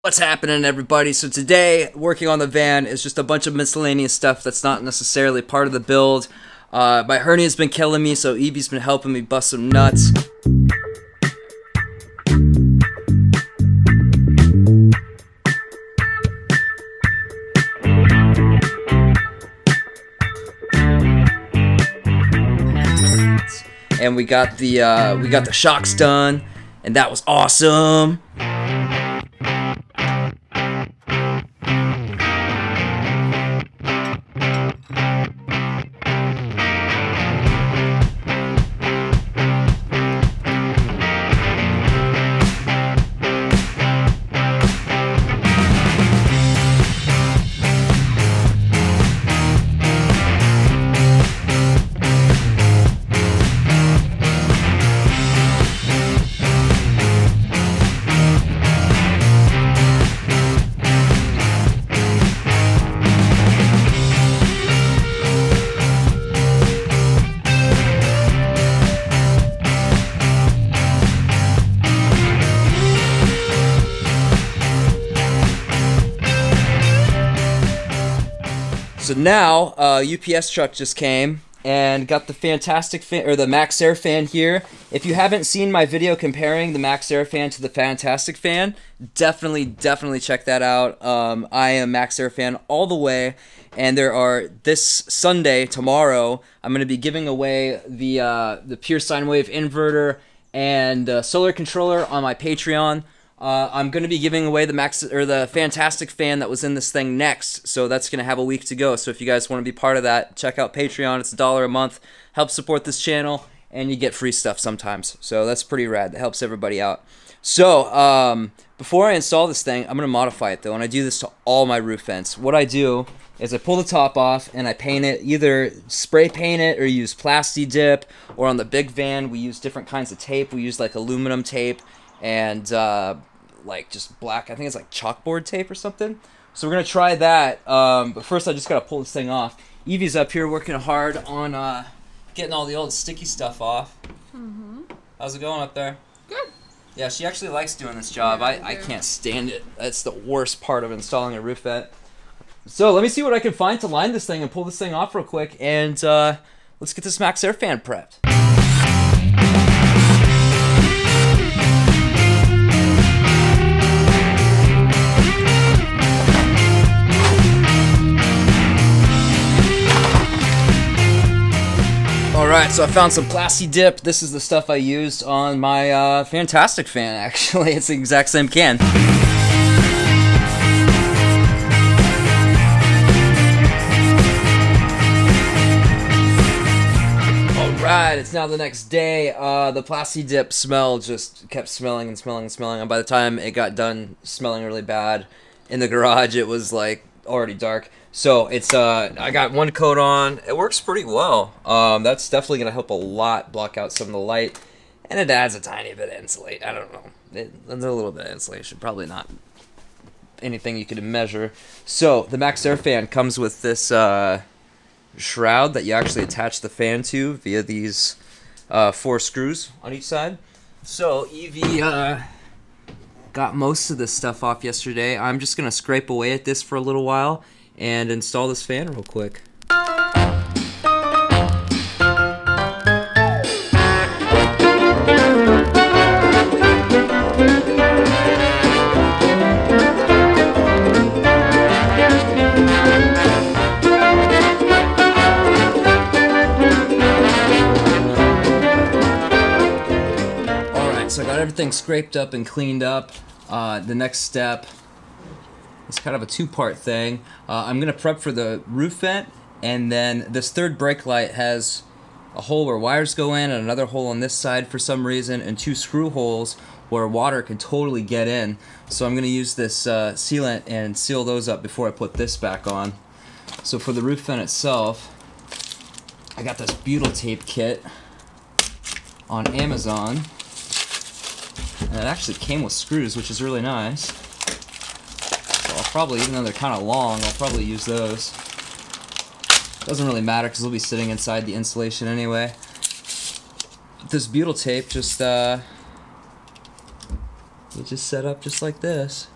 What's happening, everybody? So today, working on the van is just a bunch of miscellaneous stuff that's not necessarily part of the build. My hernia's been killing me, so Evie's been helping me bust some nuts. And we got the shocks done, and that was awesome. So now, UPS truck just came and got the fantastic fan, or the Maxxair fan here. If you haven't seen my video comparing the Maxxair fan to the Fantastic fan, definitely check that out. I am Maxxair fan all the way, and there are this Sunday, tomorrow, I'm going to be giving away the pure sine wave inverter and solar controller on my Patreon. I'm going to be giving away the Fantastic fan that was in this thing next, so that's going to have a week to go. So if you guys want to be part of that, check out Patreon. It's $1 a month. Helps support this channel, and you get free stuff sometimes. So that's pretty rad. That helps everybody out. So before I install this thing, I'm going to modify it, though, and I do this to all my roof vents. What I do is I pull the top off, and I paint it, either spray paint it or use Plasti Dip, or on the big van, we use different kinds of tape. We use, like, aluminum tape, and like just black, I think it's like chalkboard tape or something. So we're gonna try that, but first I just gotta pull this thing off. Evie's up here working hard on getting all the old sticky stuff off. How's it going up there? Good. Yeah, she actually likes doing this job. Yeah, I can't stand it. That's the worst part of installing a roof vent. So let me see what I can find to line this thing and pull this thing off real quick, and let's get this Maxxair fan prepped. Alright, so I found some Plasti Dip. This is the stuff I used on my Fantastic fan, actually. It's the exact same can. Alright, it's now the next day. The Plasti Dip smell just kept smelling and smelling and smelling. And by the time it got done smelling really bad in the garage, it was like already dark. So it's I got one coat on. It works pretty well. That's definitely gonna help a lot block out some of the light, and it adds a tiny bit of insulate. I don't know, it's a little bit of insulation, probably not anything you could measure. So the Maxxair fan comes with this shroud that you actually attach the fan to via these 4 screws on each side. So Evie got most of this stuff off yesterday. I'm just gonna scrape away at this for a little while and install this fan real quick. Alright, so I got everything scraped up and cleaned up. The next step, it's kind of a 2-part thing. I'm going to prep for the roof vent, and then this third brake light has a hole where wires go in and another hole on this side for some reason, and 2 screw holes where water can totally get in. So I'm going to use this sealant and seal those up before I put this back on. So for the roof vent itself, I got this butyl tape kit on Amazon. And it actually came with screws, which is really nice. So I'll probably, even though they're kind of long, I'll probably use those. Doesn't really matter because they'll be sitting inside the insulation anyway. This butyl tape just you just set up just like this.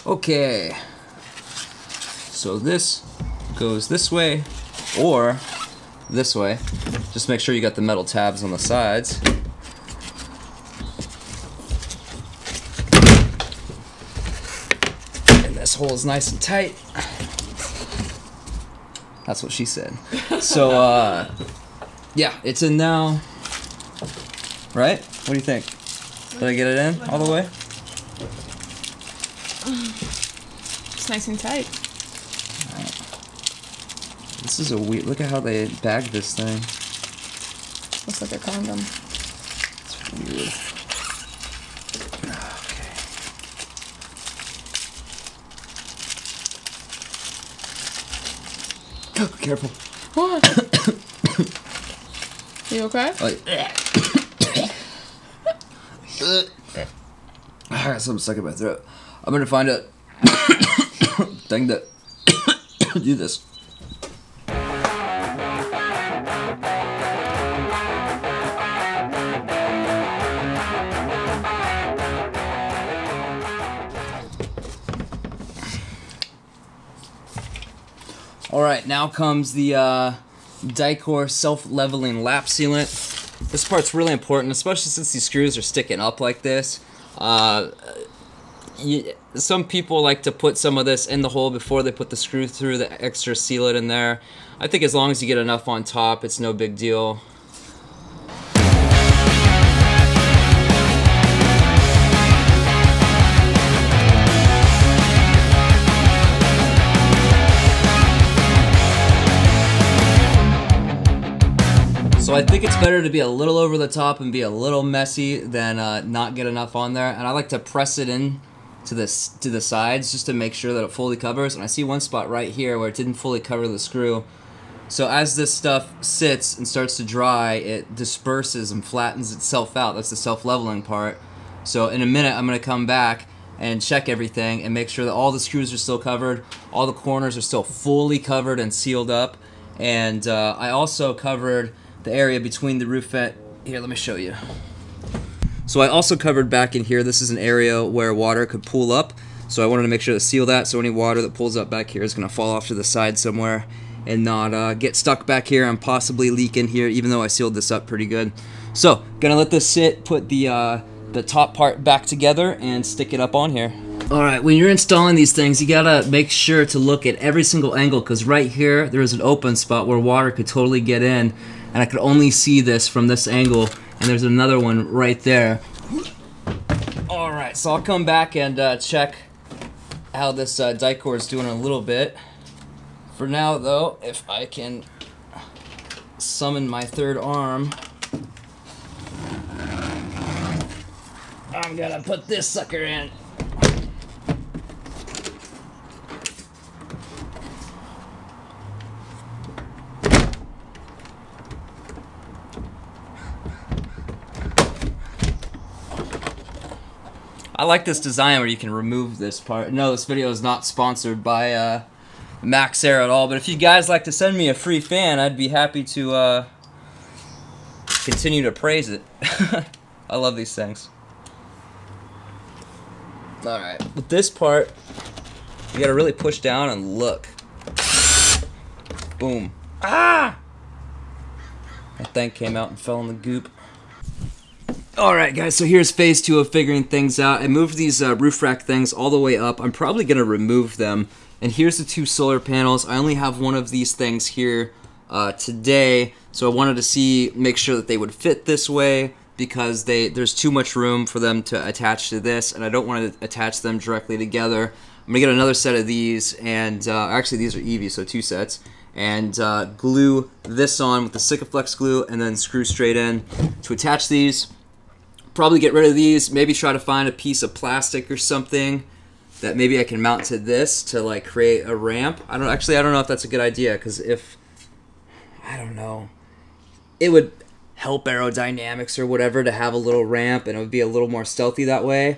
Okay, so this goes this way or this way. Just make sure you got the metal tabs on the sides. And this hole is nice and tight. That's what she said. So, yeah, it's in now. Right? What do you think? Did I get it in all the way? It's nice and tight. This is a weird. Look at how they bagged this thing. Looks like a condom. It's weird. Okay. Oh, careful. What? You okay? I got something stuck in my throat. I'm gonna find a thing that do this. Alright, now comes the Dicor self-leveling lap sealant. This part's really important, especially since these screws are sticking up like this. Some people like to put some of this in the hole before they put the screw through the extra sealant in there. I think as long as you get enough on top, it's no big deal. So I think it's better to be a little over the top and be a little messy than not get enough on there. And I like to press it in to the sides just to make sure that it fully covers. And I see one spot right here where it didn't fully cover the screw. So as this stuff sits and starts to dry, it disperses and flattens itself out. That's the self-leveling part. So in a minute, I'm going to come back and check everything and make sure that all the screws are still covered, all the corners are still fully covered and sealed up. And I also covered the area between the roof vent. Here, let me show you. So I also covered back in here. This is an area where water could pool up. So I wanted to make sure to seal that so any water that pulls up back here is going to fall off to the side somewhere and not get stuck back here and possibly leak in here, even though I sealed this up pretty good. So, gonna let this sit, put the top part back together and stick it up on here. Alright, when you're installing these things, you gotta make sure to look at every single angle, because right here, there's an open spot where water could totally get in, and I could only see this from this angle, and there's another one right there. Alright, so I'll come back and check how this Dicor is doing in a little bit. For now, though, if I can summon my third arm, I'm gonna put this sucker in. I like this design where you can remove this part. No, this video is not sponsored by Maxxair at all, but if you guys like to send me a free fan, I'd be happy to continue to praise it. I love these things. Alright, with this part, you gotta really push down and look. Boom. Ah! That thing came out and fell in the goop. Alright guys, so here's phase 2 of figuring things out. I moved these roof rack things all the way up. I'm probably going to remove them. And here's the 2 solar panels. I only have one of these things here today. So I wanted to make sure that they would fit this way, because there's too much room for them to attach to this, and I don't want to attach them directly together. I'm going to get another set of these, and actually these are Eevee, so 2 sets. And glue this on with the Sikaflex glue, and then screw straight in to attach these. Probably get rid of these, maybe try to find a piece of plastic or something that maybe I can mount to this to like create a ramp. I don't know if that's a good idea, because I don't know, it would help aerodynamics or whatever to have a little ramp, and it would be a little more stealthy that way,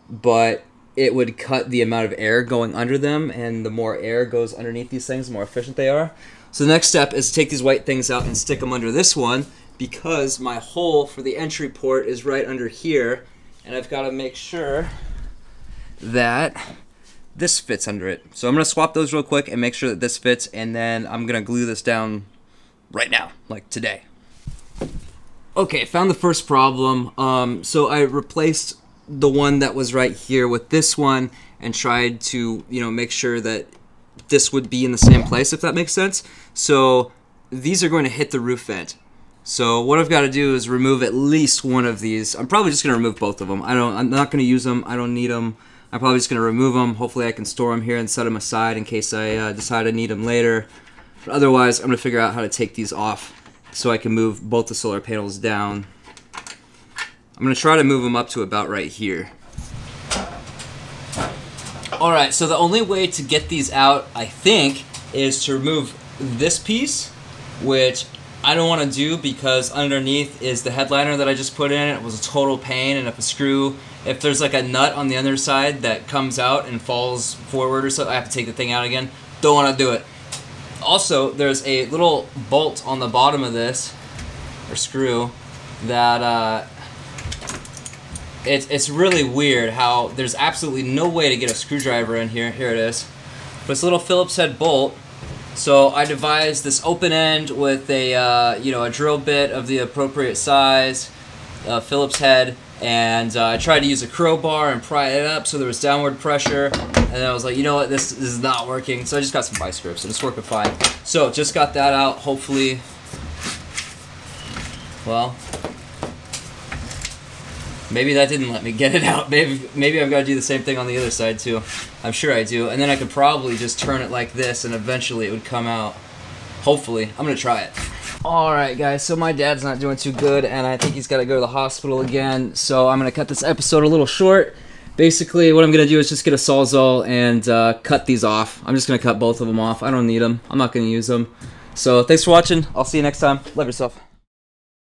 but it would cut the amount of air going under them, and the more air goes underneath these things, the more efficient they are. So the next step is to take these white things out and stick them under this one, because my hole for the entry port is right under here, and I've got to make sure that this fits under it. So I'm going to swap those real quick and make sure that this fits, and then I'm going to glue this down right now, like today. Okay, found the first problem. So I replaced the one that was right here with this one and tried to, make sure that this would be in the same place, if that makes sense. So these are going to hit the roof vent. So what I've got to do is remove at least one of these. I'm probably just going to remove both of them. I'm not going to use them. I don't need them. I'm probably just going to remove them. Hopefully I can store them here and set them aside in case I decide I need them later. But otherwise, I'm going to figure out how to take these off so I can move both the solar panels down. I'm going to try to move them up to about right here. Alright, so the only way to get these out, I think, is to remove this piece, which I don't want to do because underneath is the headliner that I just put in. It was a total pain, and if there's like a nut on the underside that comes out and falls forward or so, I have to take the thing out again. Don't want to do it. Also, there's a little bolt on the bottom of this, or screw, that it's really weird how there's absolutely no way to get a screwdriver in here. Here it is. But it's a little Phillips head bolt. So I devised this open end with a a drill bit of the appropriate size, Phillips head, and I tried to use a crowbar and pry it up so there was downward pressure, and then I was like, you know what, this is not working, so I just got some vice grips and it's working fine. So just got that out. Hopefully, well, maybe that didn't let me get it out. Maybe I've got to do the same thing on the other side too. I'm sure I do. And then I could probably just turn it like this and eventually it would come out. Hopefully. I'm going to try it. Alright guys, so my dad's not doing too good and I think he's got to go to the hospital again. So I'm going to cut this episode a little short. Basically what I'm going to do is just get a Sawzall and cut these off. I'm just going to cut both of them off. I don't need them. I'm not going to use them. So thanks for watching. I'll see you next time. Love yourself.